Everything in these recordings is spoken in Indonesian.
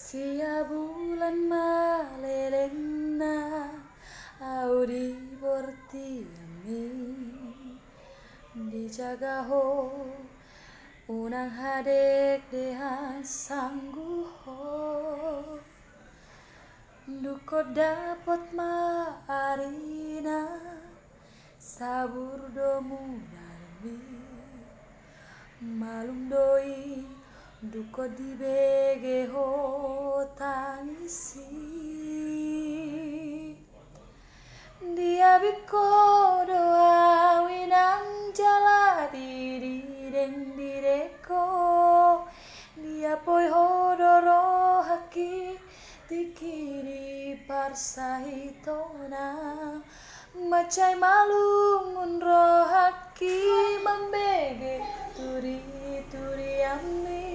Sia bulan malelena au di bortiami dijaga ho unang hadek dehan sanggu ho duko dapot ma arina sabur domu darmi malum doi duko di bege ho tangisi dia biko doa winang jala diri deng direko dia poi hodoro haki tikiri parsahitona macai malungun rohaki mambege turi turi ami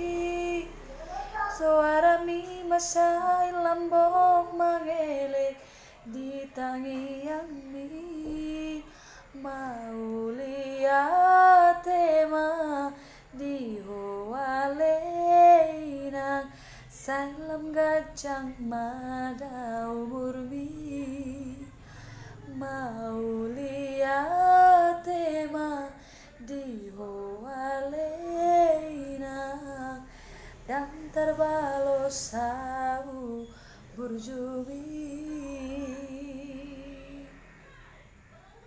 suara mi masai lambok mangelek di tangi ami mau lihat tema di hoaleina salam gajang madau murbi mau lihat tema di hoaleina dan terbalos sau burjubi.